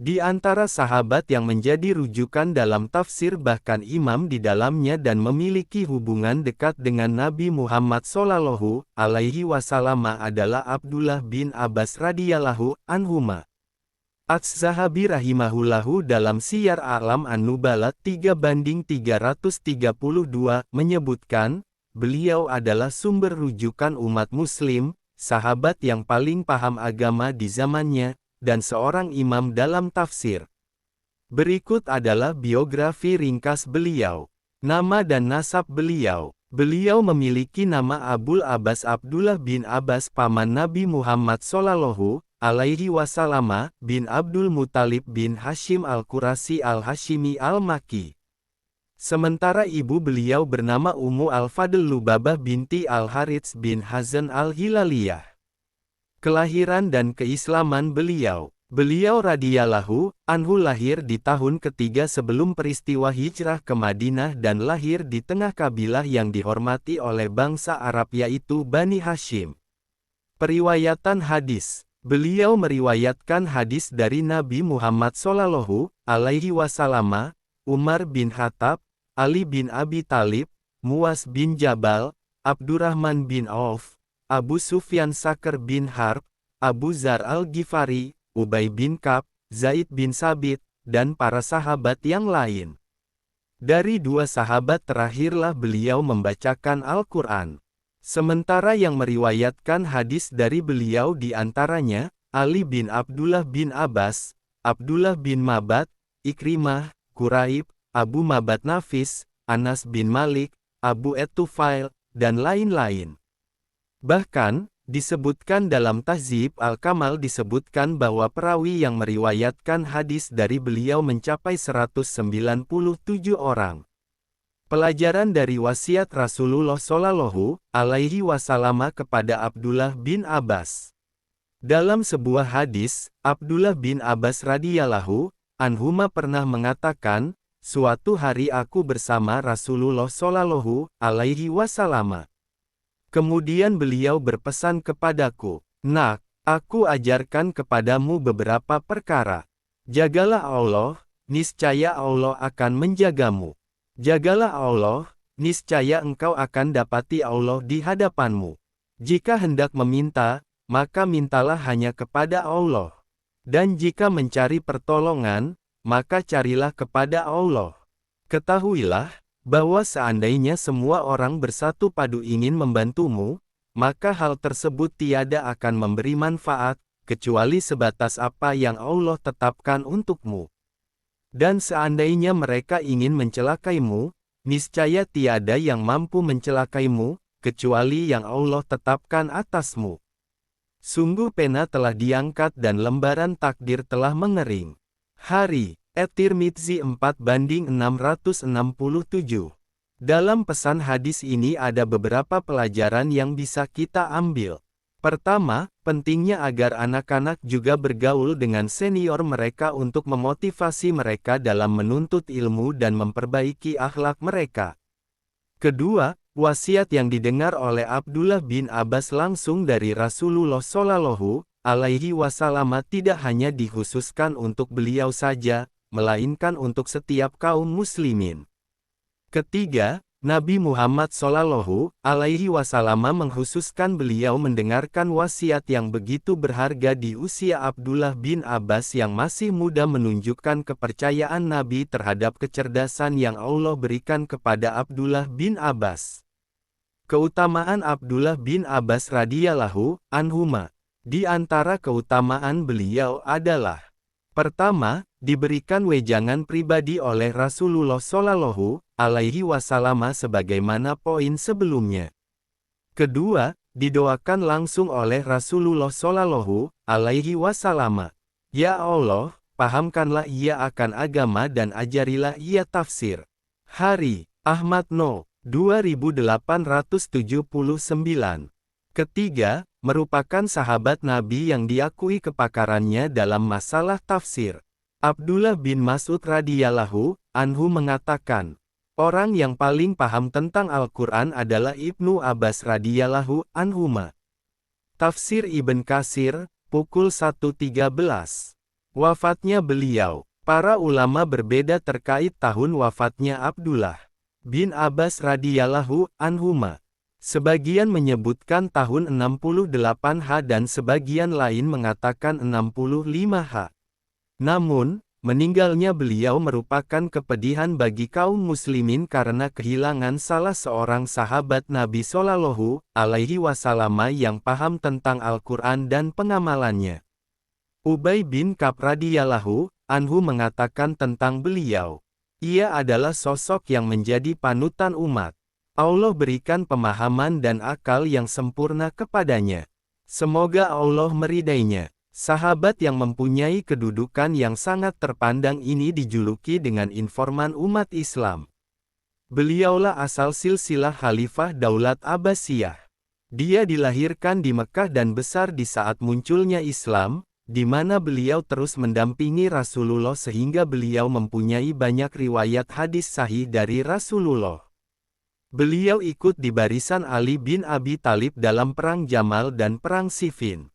Di antara sahabat yang menjadi rujukan dalam tafsir bahkan imam di dalamnya dan memiliki hubungan dekat dengan Nabi Muhammad Shallallahu Alaihi Wasallam adalah Abdullah bin Abbas radhiyallahu anhuma. Az-Zahabi rahimahullahu dalam Siyar A'lam An-Nubala 3/332 menyebutkan, beliau adalah sumber rujukan umat muslim, sahabat yang paling paham agama di zamannya, dan seorang imam dalam tafsir. Berikut adalah biografi ringkas beliau. Nama dan nasab beliau. Beliau memiliki nama Abul Abbas Abdullah bin Abbas paman Nabi Muhammad Shallallahu Alaihi Wasallam bin Abdul Muthalib bin Hashim Al-Qurasyi Al-Hashimi Al-Makki. Sementara ibu beliau bernama Ummu Al-Fadl Lubabah binti Al-Harits bin Hazan Al-Hilaliyah. Kelahiran dan keislaman beliau. Beliau radhiyallahu anhu lahir di tahun ketiga sebelum peristiwa hijrah ke Madinah dan lahir di tengah kabilah yang dihormati oleh bangsa Arab yaitu Bani Hashim. Periwayatan hadis. Beliau meriwayatkan hadis dari Nabi Muhammad Shallallahu Alaihi Wasallam, Umar bin Khattab, Ali bin Abi Thalib, Muaz bin Jabal, Abdurrahman bin Auf, Abu Sufyan Sakr bin Harb, Abu Zar Al-Ghifari, Ubay bin Ka'b, Zaid bin Sabit, dan para sahabat yang lain. Dari dua sahabat terakhirlah beliau membacakan Al-Quran. Sementara yang meriwayatkan hadis dari beliau di antaranya, Ali bin Abdullah bin Abbas, Abdullah bin Mabad, Ikrimah, Quraib, Abu Mabad Nafis, Anas bin Malik, Abu Ettufail, dan lain-lain. Bahkan, disebutkan dalam Tahzib Al-Kamal disebutkan bahwa perawi yang meriwayatkan hadis dari beliau mencapai 197 orang. Pelajaran dari wasiat Rasulullah Shallallahu Alaihi Wasallam kepada Abdullah bin Abbas. Dalam sebuah hadis, Abdullah bin Abbas radhiyallahu anhuma pernah mengatakan, suatu hari aku bersama Rasulullah Shallallahu Alaihi Wasallam. Kemudian beliau berpesan kepadaku, "Nak, aku ajarkan kepadamu beberapa perkara. Jagalah Allah, niscaya Allah akan menjagamu. Jagalah Allah, niscaya engkau akan dapati Allah di hadapanmu. Jika hendak meminta, maka mintalah hanya kepada Allah. Dan jika mencari pertolongan, maka carilah kepada Allah. Ketahuilah, bahwa seandainya semua orang bersatu padu ingin membantumu, maka hal tersebut tiada akan memberi manfaat, kecuali sebatas apa yang Allah tetapkan untukmu. Dan seandainya mereka ingin mencelakaimu, niscaya tiada yang mampu mencelakaimu, kecuali yang Allah tetapkan atasmu. Sungguh pena telah diangkat dan lembaran takdir telah mengering." Hari At-Tirmidzi 4/667. Dalam pesan hadis ini ada beberapa pelajaran yang bisa kita ambil. Pertama, pentingnya agar anak-anak juga bergaul dengan senior mereka untuk memotivasi mereka dalam menuntut ilmu dan memperbaiki akhlak mereka. Kedua, wasiat yang didengar oleh Abdullah bin Abbas langsung dari Rasulullah Shallallahu Alaihi Wasallam tidak hanya dikhususkan untuk beliau saja, melainkan untuk setiap kaum muslimin. Ketiga, Nabi Muhammad Shallallahu Alaihi Wasallam mengkhususkan beliau mendengarkan wasiat yang begitu berharga di usia Abdullah bin Abbas yang masih muda menunjukkan kepercayaan Nabi terhadap kecerdasan yang Allah berikan kepada Abdullah bin Abbas. Keutamaan Abdullah bin Abbas radhiyallahu anhuma. Di antara keutamaan beliau adalah: pertama, diberikan wejangan pribadi oleh Rasulullah Shallallahu Alaihi Wasallam sebagaimana poin sebelumnya. Kedua, didoakan langsung oleh Rasulullah Shallallahu Alaihi Wasallam. Ya Allah, pahamkanlah ia akan agama dan ajarilah ia tafsir. Hari Ahmad No. 2879. Ketiga, merupakan sahabat Nabi yang diakui kepakarannya dalam masalah tafsir. Abdullah bin Mas'ud radhiyallahu anhu mengatakan, orang yang paling paham tentang Al-Quran adalah Ibnu Abbas radhiyallahu anhuma. Tafsir Ibn Katsir, pukul 1.13. Wafatnya beliau. Para ulama berbeda terkait tahun wafatnya Abdullah bin Abbas radhiyallahu anhuma. Sebagian menyebutkan tahun 68 H dan sebagian lain mengatakan 65 H. Namun, meninggalnya beliau merupakan kepedihan bagi kaum muslimin karena kehilangan salah seorang sahabat Nabi Shallallahu alaihi wasallam yang paham tentang Al-Quran dan pengamalannya. Ubay bin Ka'b radhiyallahu anhu mengatakan tentang beliau, ia adalah sosok yang menjadi panutan umat. Allah berikan pemahaman dan akal yang sempurna kepadanya. Semoga Allah meridainya. Sahabat yang mempunyai kedudukan yang sangat terpandang ini dijuluki dengan informan umat Islam. Beliaulah asal silsilah Khalifah Daulat Abbasiyah. Dia dilahirkan di Mekah dan besar di saat munculnya Islam, di mana beliau terus mendampingi Rasulullah sehingga beliau mempunyai banyak riwayat hadis sahih dari Rasulullah. Beliau ikut di barisan Ali bin Abi Thalib dalam Perang Jamal dan Perang Siffin.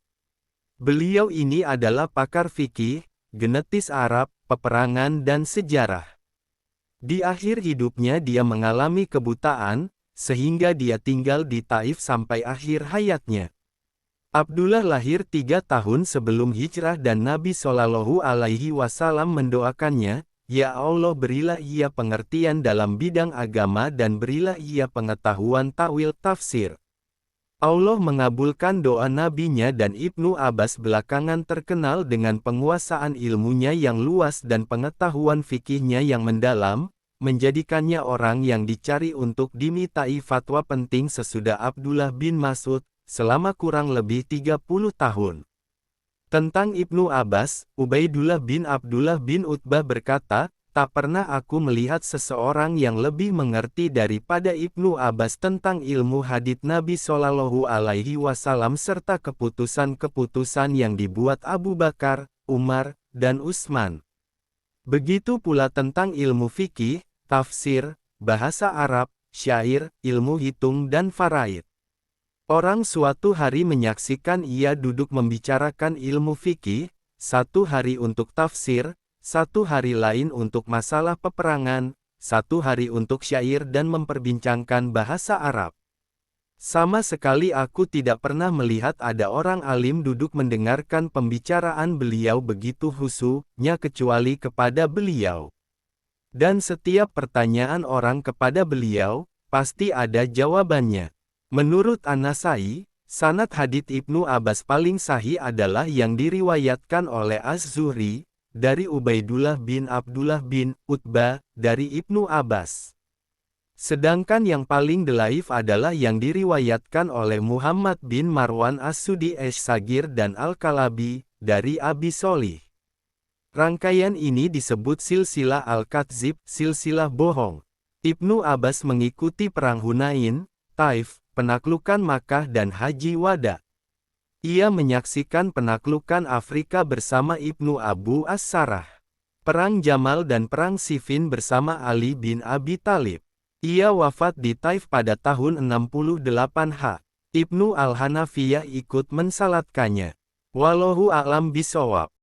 Beliau ini adalah pakar fikih, genetis Arab, peperangan dan sejarah. Di akhir hidupnya dia mengalami kebutaan, sehingga dia tinggal di Taif sampai akhir hayatnya. Abdullah lahir 3 tahun sebelum hijrah dan Nabi Shallallahu alaihi wasallam mendoakannya, "Ya Allah, berilah ia pengertian dalam bidang agama dan berilah ia pengetahuan takwil tafsir." Allah mengabulkan doa nabinya dan Ibnu Abbas belakangan terkenal dengan penguasaan ilmunya yang luas dan pengetahuan fikihnya yang mendalam, menjadikannya orang yang dicari untuk dimintai fatwa penting sesudah Abdullah bin Mas'ud, selama kurang lebih 30 tahun. Tentang Ibnu Abbas, Ubaidullah bin Abdullah bin Utbah berkata, "Tak pernah aku melihat seseorang yang lebih mengerti daripada Ibnu Abbas tentang ilmu hadits Nabi Shallallahu alaihi wasallam serta keputusan-keputusan yang dibuat Abu Bakar, Umar, dan Utsman. Begitu pula tentang ilmu fikih, tafsir, bahasa Arab, syair, ilmu hitung dan faraid. Orang suatu hari menyaksikan ia duduk membicarakan ilmu fikih, satu hari untuk tafsir, satu hari lain untuk masalah peperangan, satu hari untuk syair dan memperbincangkan bahasa Arab. Sama sekali aku tidak pernah melihat ada orang alim duduk mendengarkan pembicaraan beliau begitu khusyuknya kecuali kepada beliau. Dan setiap pertanyaan orang kepada beliau, pasti ada jawabannya." Menurut An-Nasai, sanad hadits Ibnu Abbas paling sahih adalah yang diriwayatkan oleh Az-Zuhri, dari Ubaidullah bin Abdullah bin Utbah, dari Ibnu Abbas. Sedangkan yang paling dhaif adalah yang diriwayatkan oleh Muhammad bin Marwan As-Sudi Ash-Sagir dan Al-Kalabi, dari Abi Sholih. Rangkaian ini disebut silsilah Al-Kadzib, silsilah bohong. Ibnu Abbas mengikuti Perang Hunain, Taif, penaklukan Makkah dan Haji Wada. Ia menyaksikan penaklukan Afrika bersama Ibnu Abu As-Sarah. Perang Jamal dan Perang Siffin bersama Ali bin Abi Thalib. Ia wafat di Taif pada tahun 68 H. Ibnu Al-Hanafiyah ikut mensalatkannya. Wallahu a'lam bishawab.